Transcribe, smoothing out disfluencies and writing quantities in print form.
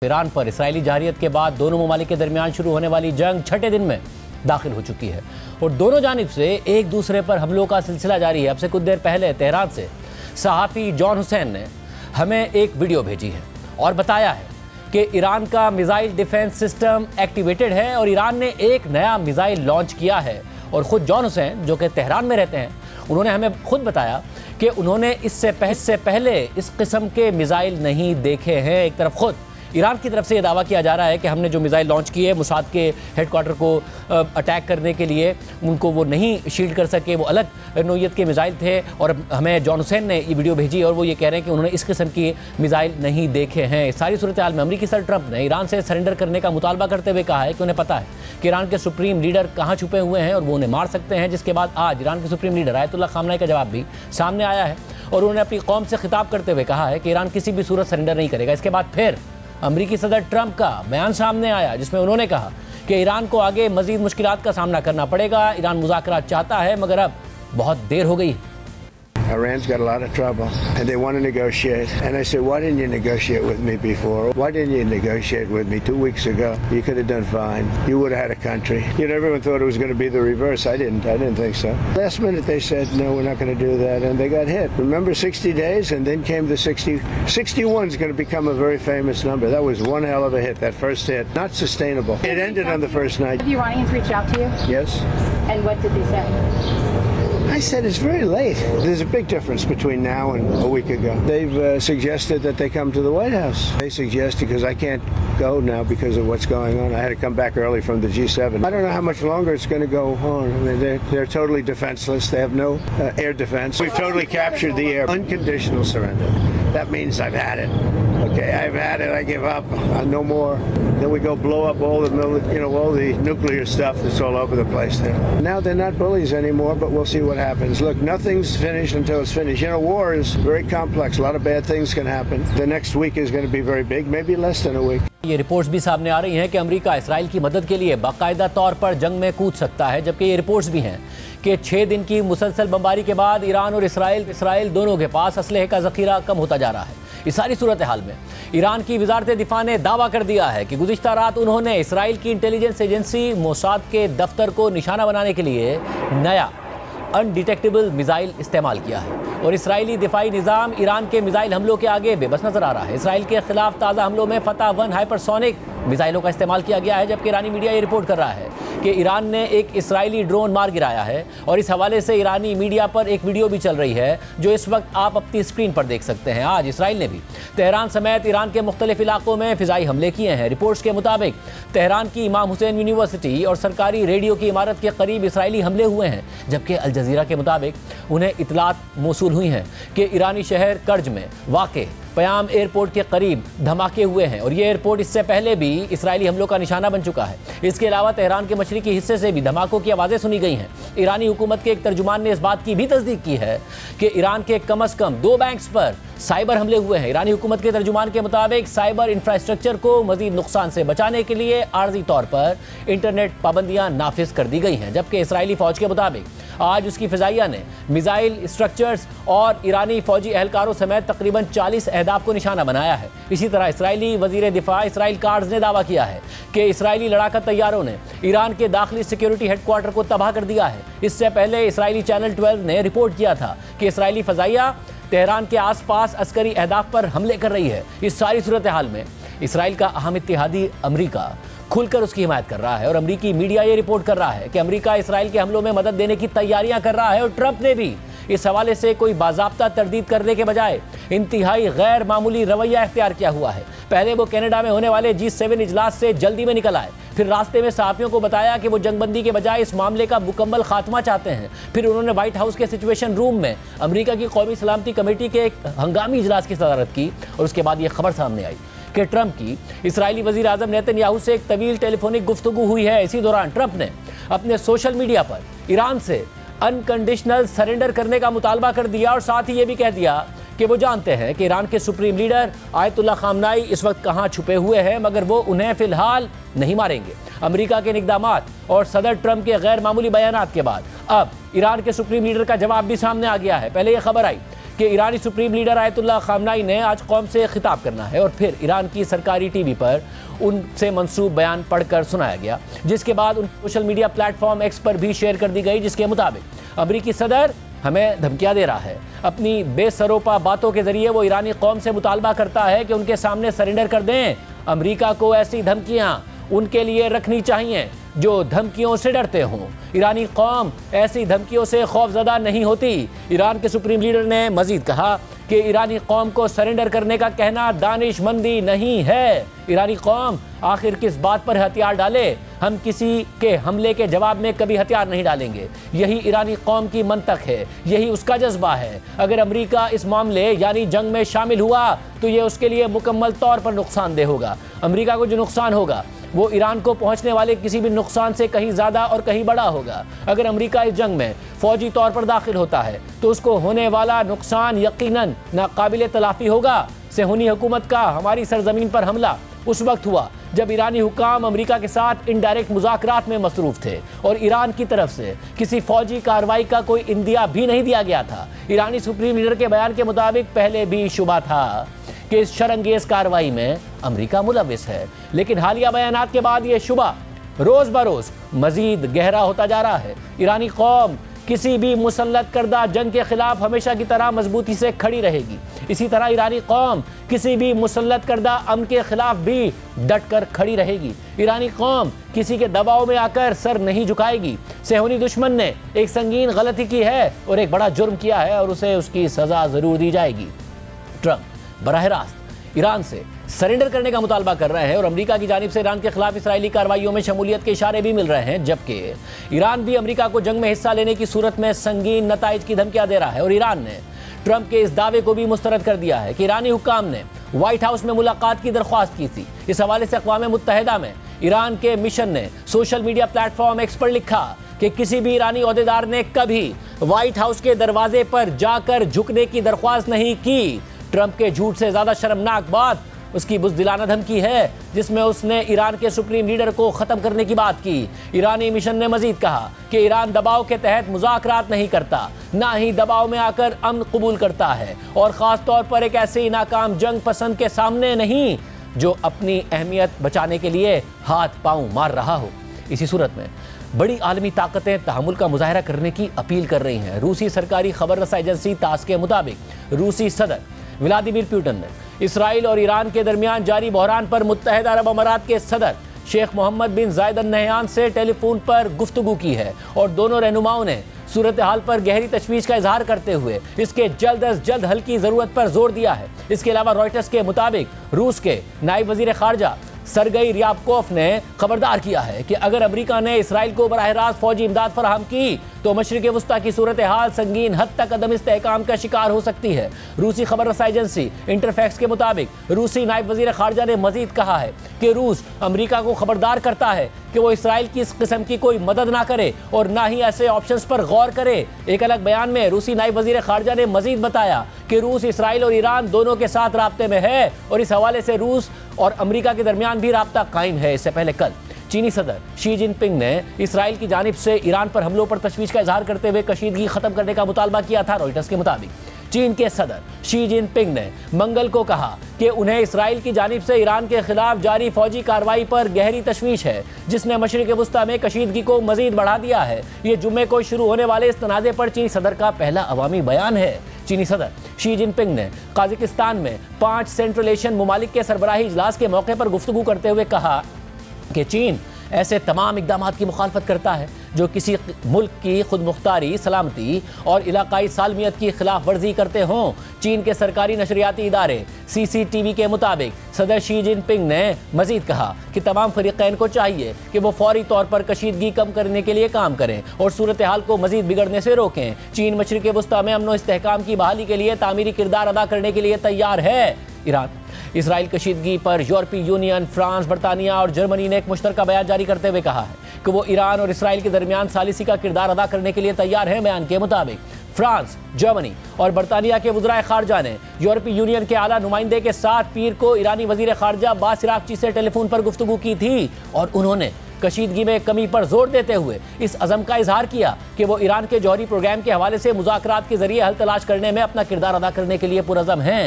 ایران پر اسرائیلی جارحیت کے بعد دونوں ممالک کے درمیان شروع ہونے والی جنگ چھٹے دن میں داخل ہو چکی ہے اور دونوں جانب سے ایک دوسرے پر حملوں کا سلسلہ جاری ہے۔ اب سے کچھ دیر پہلے تہران سے صحافی جان حسین نے ہمیں ایک ویڈیو بھیجی ہے اور بتایا ہے کہ ایران کا میزائل ڈیفنس سسٹم ایکٹیویٹڈ ہے اور ایران نے ایک نیا میزائل لانچ کیا ہے۔ اور خود جان حسین جو کہ تہران میں رہتے ہیں، انہوں نے ہمیں خود بتایا کہ انہوں نے اس سے پہلے اس قسم کے میزائل نہیں دیکھے ہیں۔ ایک طرف خود ایران کی طرف سے یہ دعویٰ کیا جا رہا ہے کہ ہم نے جو میزائل لانچ کیے موساد کے ہیڈ کوارٹر کو اٹیک کرنے کے لیے ان کو وہ نہیں شیلڈ کر سکے، وہ الگ نوعیت کے میزائل تھے، اور ہمیں جان حسین نے یہ ویڈیو بھیجی اور وہ یہ کہہ رہے ہیں کہ انہوں نے اس قسم کی میزائل نہیں دیکھے ہیں۔ اس ساری صورتحال میں امریکی صدر ٹرمپ نے ایران سے سرنڈر کرنے کا مطالبہ کرتے ہوئے کہا ہے کہ انہیں پتہ ہے کہ ایران کے سپریم لیڈر کہاں چھپے ہوئے ہیں اور وہ انہیں مار سکتے ہیں، جس کے بعد آج ایران کے سپریم لیڈر آیت اللہ خامنہ ای کا جواب بھی سامنے آیا ہے اور انہوں نے اپنی قوم سے خطاب کرتے ہوئے کہا ہے کہ ایران کسی بھی صورت سرنڈر نہیں کرے گا۔ اس کے بعد پھر امریکی صدر ٹرمپ کا بیان سامنے آیا جس میں انہوں نے کہا کہ ایران کو آگے مزید مشکلات کا سامنا کرنا پڑے گا، ایران مذاکرات چاہتا ہے مگر اب بہت دیر ہو گئی ہے۔ Iran's got a lot of trouble and they want to negotiate. And I said, why didn't you negotiate with me before? Why didn't you negotiate with me 2 weeks ago? You could have done fine. You would have had a country. You know, everyone thought it was going to be the reverse. I didn't think so. Last minute they said, no, we're not going to do that. And they got hit. Remember 60 days? And then came the 60. 61 is going to become a very famous number. That was one hell of a hit, that first hit. Not sustainable. It ended on the first night. Have the Iranians reached out to you? Yes. And what did they say? I said it's very late. There's a big difference between now and a week ago. They've suggested that they come to the White House. They suggested, because I can't go now because of what's going on. I had to come back early from the G7. I don't know how much longer it's going to go on. I mean, they're totally defenseless. They have no air defense. We've totally captured the air. Unconditional surrender. That means I've had it. Okay, I've had it. I give up. No more. Then we go blow up all the nuclear stuff that's all over the place there. Now they're not bullies anymore, but we'll see what happens. Look, nothing's finished until it's finished. You know, war is very complex. A lot of bad things can happen. The next week is going to be very big, maybe less than a week. یہ reports بھی سامنے آ رہی ہیں کہ امریکہ اسرائیل کی مدد کے لیے باقاعدہ طور پر جنگ میں کود سکتا ہے، جبکہ یہ رپورٹس بھی ہیں کہ 6 دن کی مسلسل بمباری کے بعد ایران اور اسرائیل دونوں کے پاس اسلحے کا ذخیرہ کم ہوتا جا رہا ہے۔ اس ساری صورتحال میں ایران کی وزارت دفاع نے دعویٰ کر دیا ہے کہ گزشتہ رات انہوں نے اسرائیل کی انٹیلیجنس ایجنسی موساد کے دفتر کو نشانہ بنانے کے لیے نیا انڈیٹیکٹیبل میزائل استعمال کیا ہے اور اسرائیلی دفاعی نظام ایران کے میزائل حملوں کے آگے بے بس نظر آ رہا ہے۔ اسرائیل کے خلاف تازہ حملوں میں فتح 1 ہائپرسونک میزائلوں کا استعمال کیا گیا ہے، جبکہ ایرانی میڈیا یہ رپورٹ کر رہا ہے کہ ایران نے ایک اسرائیلی ڈرون مار گرایا ہے، اور اس حوالے سے ایرانی میڈیا پر ایک ویڈیو بھی چل رہی ہے جو اس وقت آپ اپنی اسکرین پر دیکھ سکتے ہیں۔ آج اسرائیل نے بھی تہران سمیت ایران کے مختلف علاقوں میں فضائی حملے کیے ہیں۔ رپورٹس کے مطابق تہران کی امام حسین یونیورسٹی اور سرکاری ریڈیو کی عمارت کے قریب اسرائیلی حملے ہوئے ہیں، جبکہ الجزیرہ کے مطابق انہیں اطلاعات موصول ہوئی ہیں کہ ایرانی شہر کرج میں واقع پیام ایئرپورٹ کے قریب دھماکے ہوئے ہیں اور یہ ایئرپورٹ اس سے پہلے بھی اسرائیلی حملوں کا نشانہ بن چکا ہے۔ اس کے علاوہ تہران کے مشرقی حصے سے بھی دھماکوں کی آوازیں سنی گئی ہیں۔ ایرانی حکومت کے ایک ترجمان نے اس بات کی بھی تصدیق کی ہے کہ ایران کے کم از کم 2 بینکس پر سائبر حملے ہوئے ہیں۔ ایرانی حکومت کے ترجمان کے مطابق سائبر انفراسٹرکچر کو مزید نقصان سے بچانے کے لیے عارضی طور پر انٹرنیٹ پابندیاں نافذ کر دی گئی ہیں، جبکہ اسرائیلی فوج کے مطابق آج اس کی فضائیہ نے میزائل اسٹرکچرز اور ایرانی فوجی اہلکاروں سمیت تقریباً 40 اہداف کو نشانہ بنایا ہے۔ اسی طرح اسرائیلی وزیر دفاع اسرائیل کارز نے دعویٰ کیا ہے کہ اسرائیلی لڑاکا طیاروں نے ایران کے داخلی سیکیورٹی ہیڈ کوارٹر کو تباہ کر دیا ہے۔ اس سے پہلے اسرائیلی چینل 12 نے رپورٹ کیا تھا کہ اسرائیلی فضائیہ تہران کے آس پاس عسکری اہداف پر حملے کر رہی ہے۔ اس ساری صورتحال میں اسرائیل کا اہم اتحادی امریکہ کھل کر اس کی حمایت کر رہا ہے اور امریکی میڈیا یہ رپورٹ کر رہا ہے کہ امریکہ اسرائیل کے حملوں میں مدد دینے کی تیاریاں کر رہا ہے، اور ٹرمپ نے بھی اس حوالے سے کوئی باضابطہ تردید کرنے کے بجائے انتہائی غیر معمولی رویہ اختیار کیا ہوا ہے۔ پہلے وہ کینیڈا میں ہونے والے G7 اجلاس سے جلدی میں نکل آئے، پھر راستے میں صحافیوں کو بتایا کہ وہ جنگ بندی کے بجائے اس معاملے کا مکمل خاتمہ چاہتے ہیں۔ پھر انہوں نے وائٹ ہاؤس کے سچویشن روم میں امریکہ کی قومی سلامتی کمیٹی کے ایک ہنگامی اجلاس کی صدارت کی، اور اس کے بعد یہ خبر سامنے آئی کہ ٹرمپ کی اسرائیلی وزیر اعظم نیتن یاہو سے ایک طویل ٹیلی فونک گفتگو ہوئی ہے۔ اسی دوران ٹرمپ نے اپنے سوشل میڈیا پر ایران سے انکنڈیشنل سرنڈر کرنے کا مطالبہ کر دیا اور ساتھ ہی یہ بھی کہہ دیا کہ وہ جانتے ہیں کہ ایران کے سپریم لیڈر آیت اللہ خامنہ ای اس وقت کہاں چھپے ہوئے ہیں، مگر وہ انہیں فی الحال نہیں ماریں گے۔ امریکہ کے اقدامات اور صدر ٹرمپ کے غیر معمولی بیانات کے بعد اب ایران کے سپریم لیڈر کا جواب بھی سامنے آ گیا ہے۔ پہلے یہ خبر آئی کہ ایرانی سپریم لیڈر آیت اللہ خامنائی نے آج قوم سے خطاب کرنا ہے، اور پھر ایران کی سرکاری ٹی وی پر ان سے منسوب بیان پڑھ کر سنایا گیا، جس کے بعد ان social media platform X پر بھی شیئر کر دی گئی، جس کے مطابق امریکی صدر ہمیں دھمکیاں دے رہا ہے۔ اپنی بے سروپا باتوں کے ذریعے وہ ایرانی قوم سے مطالبہ کرتا ہے کہ ان کے سامنے سرنڈر کر دیں۔ امریکہ کو ایسی دھمکیاں ان کے لیے رکھنی چاہیے جو دھمکیوں سے ڈرتے ہوں۔ ایرانی قوم ایسی دھمکیوں سے خوف زدہ نہیں ہوتی۔ ایران کے سپریم لیڈر نے مزید کہا کہ ایرانی قوم کو سرنڈر کرنے کا کہنا دانش مندی نہیں ہے۔ ایرانی قوم آخر کس بات پر ہتھیار ڈالے؟ ہم کسی کے حملے کے جواب میں کبھی ہتھیار نہیں ڈالیں گے۔ یہی ایرانی قوم کی منطق ہے، یہی اس کا جذبہ ہے۔ اگر امریکہ اس معاملے یعنی جنگ میں شامل ہوا تو یہ اس کے لیے مکمل طور پر نقصان دہ ہوگا۔ امریکہ کو جو نقصان ہوگا وہ ایران کو پہنچنے والے کسی بھی نقصان سے کہیں زیادہ اور کہیں بڑا ہوگا۔ اگر امریکہ اس جنگ میں فوجی طور پر داخل ہوتا ہے تو اس کو ہونے والا نقصان یقیناً ناقابل تلافی ہوگا۔ صہیونی حکومت کا ہماری سرزمین پر حملہ اس وقت ہوا جب ایرانی حکام امریکہ کے ساتھ انڈائریکٹ مذاکرات میں مصروف تھے، اور ایران کی طرف سے کسی فوجی کارروائی کا کوئی اندیا بھی نہیں دیا گیا تھا۔ ایرانی سپریم لیڈر کے بیان کے مطابق پہلے بھی شبہ تھا کہ اس شرانگیز کارروائی میں امریکہ ملوث ہے، لیکن حالیہ بیانات کے بعد یہ شبہ روز بروز مزید گہرا ہوتا جا رہا ہے۔ ایرانی قوم کسی بھی مسلط کردہ جنگ کے خلاف ہمیشہ کی طرح مضبوطی سے کھڑی رہے گی۔ اسی طرح ایرانی قوم کسی بھی مسلط کردہ امن کے خلاف بھی ڈٹ کر کھڑی رہے گی۔ ایرانی قوم کسی کے دباؤ میں آ کر سر نہیں جھکائے گی۔ صہیونی دشمن نے ایک سنگین غلطی کی ہے اور ایک بڑا جرم کیا ہے، اور اسے اس کی سزا ضرور دی جائے گی۔ ٹرمپ براہ راست ایران سے سرنڈر کرنے کا مطالبہ کر رہے ہیں، اور امریکہ کی جانب سے ایران کے خلاف اسرائیلی کارروائیوں میں شمولیت کے اشارے بھی مل رہے ہیں، جبکہ ایران بھی امریکہ کو جنگ میں حصہ لینے کی صورت میں سنگین نتائج کی دھمکیاں دے رہا ہے۔ اور ایران نے ٹرمپ کے اس دعوے کو بھی مسترد کر دیا ہے کہ ایرانی حکام نے وائٹ ہاؤس میں ملاقات کی درخواست کی تھی۔ اس حوالے سے اقوام متحدہ میں ایران کے مشن نے social media platform X پر لکھا کہ کسی بھی ایرانی عہدیدار نے کبھی وائٹ ہاؤس کے دروازے پر جا کر جھکنے کی درخواست نہیں کی۔ ٹرمپ کے جھوٹ سے زیادہ شرمناک بات اس کی بزدلانہ دھمکی ہے، جس میں اس نے ایران کے سپریم لیڈر کو ختم کرنے کی بات کی۔ ایرانی مشن نے مزید کہا کہ ایران دباؤ کے تحت مذاکرات نہیں کرتا، نہ ہی دباؤ میں آ کر امن قبول کرتا ہے، اور خاص طور پر ایک ایسی ناکام جنگ پسند کے سامنے نہیں جو اپنی اہمیت بچانے کے لیے ہاتھ پاؤں مار رہا ہو۔ اسی صورت میں بڑی عالمی طاقتیں تحمل کا مظاہرہ کرنے کی اپیل کر رہی ہیں۔ روسی سرکاری خبر رساں ایجنسی تاس کے مطابق روسی صدر ولادیمیر پوٹن نے اسرائیل اور ایران کے درمیان جاری بحران پر متحدہ عرب امارات کے صدر شیخ محمد بن زائد ال نہیان سے ٹیلی فون پر گفتگو کی ہے، اور دونوں رہنماؤں نے صورتحال پر گہری تشویش کا اظہار کرتے ہوئے اس کے جلد از جلد حل کی ضرورت پر زور دیا ہے۔ اس کے علاوہ رائٹرز کے مطابق روس کے نائب وزیر خارجہ سرگئی ریابکوف نے خبردار کیا ہے کہ اگر امریکہ نے اسرائیل کو براہ راست فوجی امداد فراہم کی تو مشرق وسطیٰ کی صورتحال سنگین حد تک عدم استحکام کا شکار ہو سکتی ہے۔ روسی خبر رساں ایجنسی انٹرفیکس کے مطابق روسی نائب وزیر خارجہ نے مزید کہا ہے کہ روس امریکہ کو خبردار کرتا ہے کہ وہ اسرائیل کی اس قسم کی کوئی مدد نہ کرے اور نہ ہی ایسے آپشنز پر غور کرے۔ ایک الگ بیان میں روسی نائب وزیر خارجہ نے مزید بتایا کہ روس اسرائیل اور ایران دونوں کے ساتھ رابطے میں ہے، اور اس حوالے سے روس اور امریکہ کے درمیان بھی رابطہ قائم ہے۔ اس سے پہلے کل چینی صدر شی جن پنگ نے اسرائیل کی جانب سے ایران پر حملوں پر تشویش کا اظہار کرتے ہوئے کشیدگی ختم کرنے کا مطالبہ کیا تھا۔ رائٹرز کے مطابق چین کے صدر شی جن پنگ نے منگل کو کہا کہ انہیں اسرائیل کی جانب سے ایران کے خلاف جاری فوجی کارروائی پر گہری تشویش ہے، جس نے مشرق وسطیٰ میں کشیدگی کو مزید بڑھا دیا ہے۔ یہ جمعے کو شروع ہونے والے اس تنازع پر چینی صدر کا پہلا عوامی بیان ہے۔ چینی صدر شی جن پنگ نے قازقستان میں 5 سینٹرل ایشین ممالک کے سربراہی اجلاس کے موقع پر گفتگو کرتے ہوئے کہا کہ چین ایسے تمام اقدامات کی مخالفت کرتا ہے جو کسی ملک کی خود مختاری، سلامتی اور علاقائی سالمیت کی خلاف ورزی کرتے ہوں۔ چین کے سرکاری نشریاتی ادارے CCTV کے مطابق صدر شی جن پنگ نے مزید کہا کہ تمام فریقین کو چاہیے کہ وہ فوری طور پر کشیدگی کم کرنے کے لیے کام کریں اور صورتحال کو مزید بگڑنے سے روکیں۔ چین مشرق وسطیٰ میں امن و استحکام کی بحالی کے لیے تعمیری کردار ادا کرنے کے لیے تیار ہے۔ ایران اسرائیل کشیدگی پر یورپی یونین، فرانس، برطانیہ اور جرمنی نے ایک مشترکہ بیان جاری کرتے ہوئے کہا ہے کہ وہ ایران اور اسرائیل کے درمیان ثالثی کا کردار ادا کرنے کے لیے تیار ہیں۔ بیان کے مطابق فرانس، جرمنی اور برطانیہ کے وزرائے خارجہ نے یورپی یونین کے اعلیٰ نمائندے کے ساتھ پیر کو ایرانی وزیر خارجہ عباس عراقچی سے ٹیلی فون پر گفتگو کی تھی، اور انہوں نے کشیدگی میں کمی پر زور دیتے ہوئے اس عزم کا اظہار کیا کہ وہ ایران کے جوہری پروگرام کے حوالے سے مذاکرات کے ذریعے حل تلاش کرنے میں اپنا کردار ادا کرنے کے لیے پرعزم ہیں۔